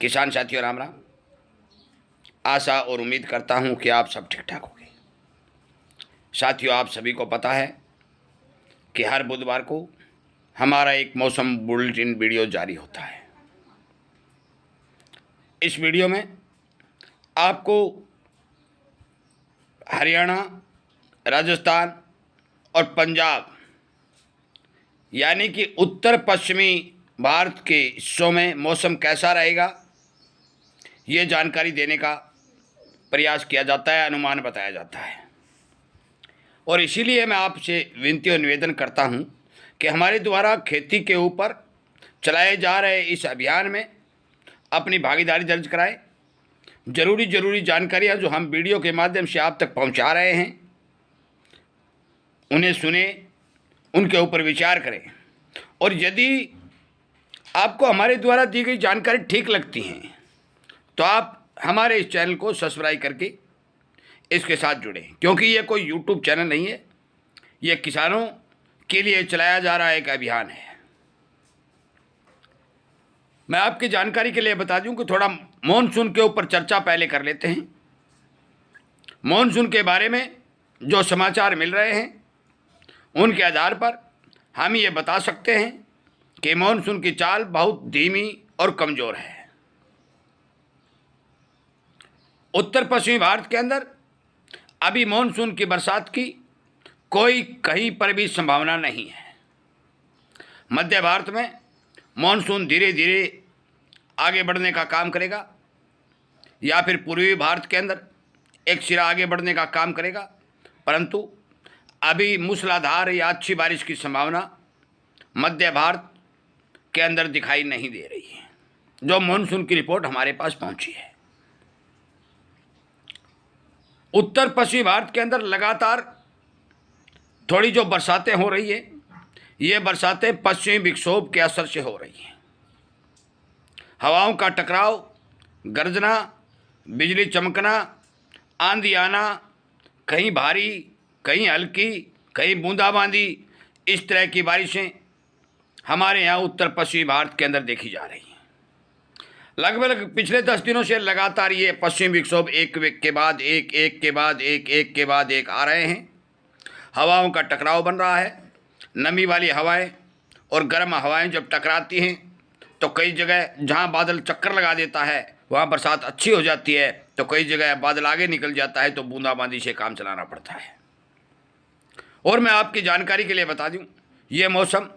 किसान साथियों राम राम। आशा और उम्मीद करता हूं कि आप सब ठीक ठाक होंगे। साथियों, आप सभी को पता है कि हर बुधवार को हमारा एक मौसम बुलेटिन वीडियो जारी होता है। इस वीडियो में आपको हरियाणा, राजस्थान और पंजाब यानी कि उत्तर पश्चिमी भारत के हिस्सों में मौसम कैसा रहेगा, ये जानकारी देने का प्रयास किया जाता है, अनुमान बताया जाता है। और इसीलिए मैं आपसे विनती और निवेदन करता हूं कि हमारे द्वारा खेती के ऊपर चलाए जा रहे इस अभियान में अपनी भागीदारी दर्ज कराएं। ज़रूरी जानकारियां जो हम वीडियो के माध्यम से आप तक पहुंचा रहे हैं, उन्हें सुने, उनके ऊपर विचार करें। और यदि आपको हमारे द्वारा दी गई जानकारी ठीक लगती है तो आप हमारे इस चैनल को सब्सक्राइब करके इसके साथ जुड़ें, क्योंकि ये कोई यूट्यूब चैनल नहीं है, ये किसानों के लिए चलाया जा रहा एक अभियान है। मैं आपकी जानकारी के लिए बता दूं कि थोड़ा मॉनसून के ऊपर चर्चा पहले कर लेते हैं। मॉनसून के बारे में जो समाचार मिल रहे हैं उनके आधार पर हम ये बता सकते हैं कि मॉनसून की चाल बहुत धीमी और कमज़ोर है। उत्तर पश्चिमी भारत के अंदर अभी मॉनसून की बरसात की कोई कहीं पर भी संभावना नहीं है। मध्य भारत में मॉनसून धीरे धीरे आगे बढ़ने का काम करेगा, या फिर पूर्वी भारत के अंदर एक सिरा आगे बढ़ने का काम करेगा, परंतु अभी मूसलाधार या अच्छी बारिश की संभावना मध्य भारत के अंदर दिखाई नहीं दे रही है, जो मॉनसून की रिपोर्ट हमारे पास पहुंची है। उत्तर पश्चिमी भारत के अंदर लगातार थोड़ी जो बरसातें हो रही है, ये बरसातें पश्चिमी विक्षोभ के असर से हो रही हैं। हवाओं का टकराव, गर्जना, बिजली चमकना, आंधी आना, कहीं भारी, कहीं हल्की, कहीं बूंदाबांदी, इस तरह की बारिशें हमारे यहाँ उत्तर पश्चिमी भारत के अंदर देखी जा रही हैं। लगभग पिछले 10 दिनों से लगातार ये पश्चिमी विक्षोभ एक के बाद एक, एक के बाद एक, एक के बाद एक आ रहे हैं। हवाओं का टकराव बन रहा है। नमी वाली हवाएं और गर्म हवाएं जब टकराती हैं तो कई जगह जहां बादल चक्कर लगा देता है वहां बरसात अच्छी हो जाती है, तो कई जगह बादल आगे निकल जाता है तो बूंदाबांदी से काम चलाना पड़ता है। और मैं आपकी जानकारी के लिए बता दूं, ये मौसम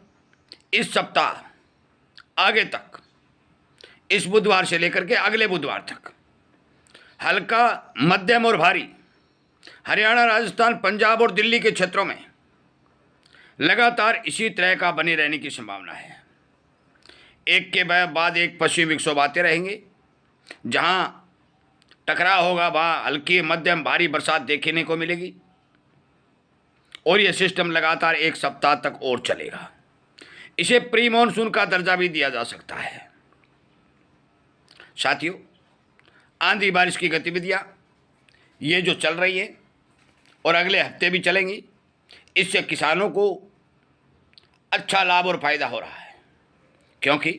इस सप्ताह आगे तक, इस बुधवार से लेकर के अगले बुधवार तक हल्का, मध्यम और भारी हरियाणा, राजस्थान, पंजाब और दिल्ली के क्षेत्रों में लगातार इसी तरह का बने रहने की संभावना है। एक के बाद एक पश्चिमी विक्षोभ आते रहेंगे। जहां टकराव होगा वहां हल्की, मध्यम, भारी बरसात देखने को मिलेगी और यह सिस्टम लगातार एक सप्ताह तक और चलेगा। इसे प्री मॉनसून का दर्जा भी दिया जा सकता है। साथियों, आंधी बारिश की गतिविधियां ये जो चल रही है और अगले हफ्ते भी चलेंगी, इससे किसानों को अच्छा लाभ और फायदा हो रहा है, क्योंकि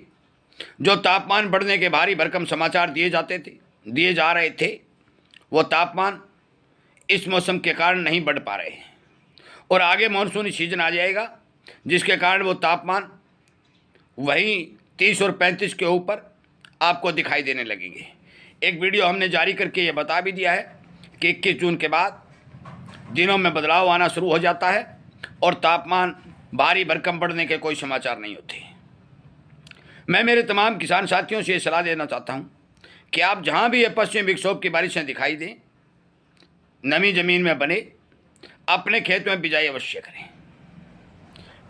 जो तापमान बढ़ने के भारी भरकम समाचार दिए जा रहे थे, वो तापमान इस मौसम के कारण नहीं बढ़ पा रहे हैं। और आगे मानसूनी सीजन आ जाएगा, जिसके कारण वो तापमान वहीं 30 और 35 के ऊपर आपको दिखाई देने लगेंगे। एक वीडियो हमने जारी करके ये बता भी दिया है कि 21 जून के बाद दिनों में बदलाव आना शुरू हो जाता है और तापमान भारी भरकम बढ़ने के कोई समाचार नहीं होते। मैं मेरे तमाम किसान साथियों से ये सलाह देना चाहता हूँ कि आप जहाँ भी ये पश्चिमी विक्षोभ की बारिशें दिखाई दें, नमी ज़मीन में बने, अपने खेत में बिजाई अवश्य करें,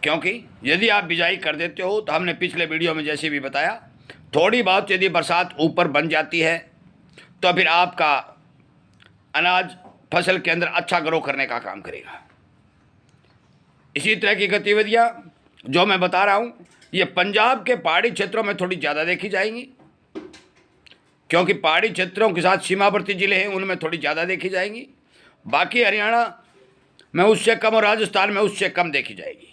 क्योंकि यदि आप बिजाई कर देते हो तो हमने पिछले वीडियो में जैसे भी बताया, थोड़ी बहुत यदि बरसात ऊपर बन जाती है तो फिर आपका अनाज फसल के अंदर अच्छा ग्रो करने का काम करेगा। इसी तरह की गतिविधियां जो मैं बता रहा हूं, ये पंजाब के पहाड़ी क्षेत्रों में थोड़ी ज़्यादा देखी जाएंगी, क्योंकि पहाड़ी क्षेत्रों के साथ सीमावर्ती जिले हैं, उनमें थोड़ी ज़्यादा देखी जाएंगी। बाकी हरियाणा में उससे कम और राजस्थान में उससे कम देखी जाएगी।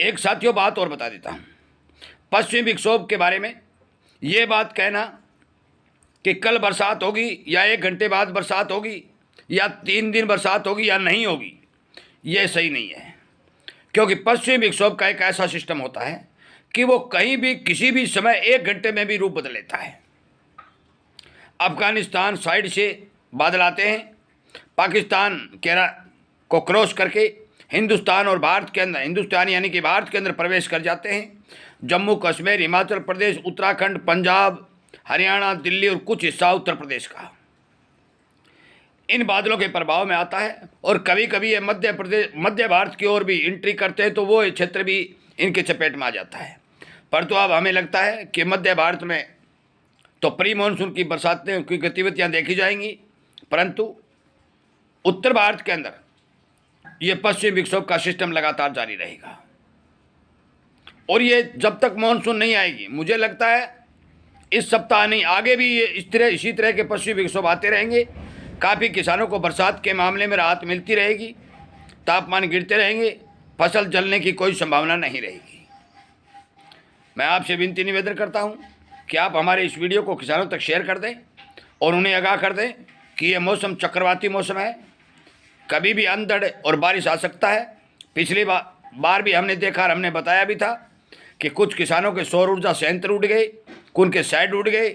एक साथियों बात और बता देता हूँ, पश्चिमी विक्षोभ के बारे में ये बात कहना कि कल बरसात होगी या 1 घंटे बाद बरसात होगी या 3 दिन बरसात होगी या नहीं होगी, ये सही नहीं है। क्योंकि पश्चिमी विक्षोभ का एक ऐसा सिस्टम होता है कि वो कहीं भी किसी भी समय 1 घंटे में भी रूप बदल लेता है। अफगानिस्तान साइड से बादल आते हैं, पाकिस्तान को क्रॉस करके हिंदुस्तान और भारत के अंदर, हिंदुस्तान यानी कि भारत के अंदर प्रवेश कर जाते हैं। जम्मू कश्मीर, हिमाचल प्रदेश, उत्तराखंड, पंजाब, हरियाणा, दिल्ली और कुछ हिस्सा उत्तर प्रदेश का इन बादलों के प्रभाव में आता है। और कभी कभी ये मध्य भारत की ओर भी एंट्री करते हैं, तो वो क्षेत्र भी इनके चपेट में आ जाता है। परंतु अब हमें लगता है कि मध्य भारत में तो प्री मानसून की बरसातें की गतिविधियाँ देखी जाएंगी, परंतु उत्तर भारत के अंदर ये पश्चिमी विक्षोभ का सिस्टम लगातार जारी रहेगा। और ये जब तक मानसून नहीं आएगी, मुझे लगता है इस सप्ताह नहीं, आगे भी ये इसी तरह के पश्चिमी विक्षोभ आते रहेंगे। काफ़ी किसानों को बरसात के मामले में राहत मिलती रहेगी, तापमान गिरते रहेंगे, फसल जलने की कोई संभावना नहीं रहेगी। मैं आपसे विनती निवेदन करता हूं कि आप हमारे इस वीडियो को किसानों तक शेयर कर दें और उन्हें आगाह कर दें कि ये मौसम चक्रवाती मौसम है, कभी भी अंधड़ और बारिश आ सकता है। पिछली बार भी हमने देखा और हमने बताया भी था कि कुछ किसानों के सौर ऊर्जा संयंत्र उड़ गए, उनके साइड उड़ गए,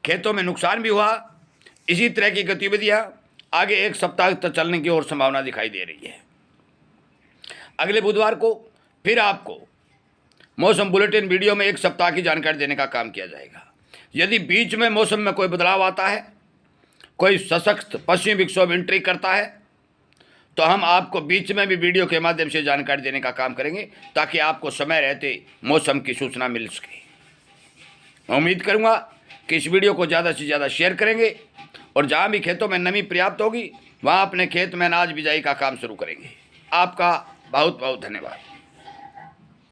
खेतों में नुकसान भी हुआ। इसी तरह की गतिविधियां आगे 1 सप्ताह तक चलने की और संभावना दिखाई दे रही है। अगले बुधवार को फिर आपको मौसम बुलेटिन वीडियो में 1 सप्ताह की जानकारी देने का काम किया जाएगा। यदि बीच में मौसम में कोई बदलाव आता है, कोई सशक्त पश्चिमी विक्षोभ एंट्री करता है, तो हम आपको बीच में भी वीडियो के माध्यम से जानकारी देने का काम करेंगे, ताकि आपको समय रहते मौसम की सूचना मिल सके। मैं उम्मीद करूंगा कि इस वीडियो को ज़्यादा से ज़्यादा शेयर करेंगे और जहां भी खेतों में नमी पर्याप्त होगी वहां अपने खेत में अनाज बिजाई का काम शुरू करेंगे। आपका बहुत बहुत धन्यवाद।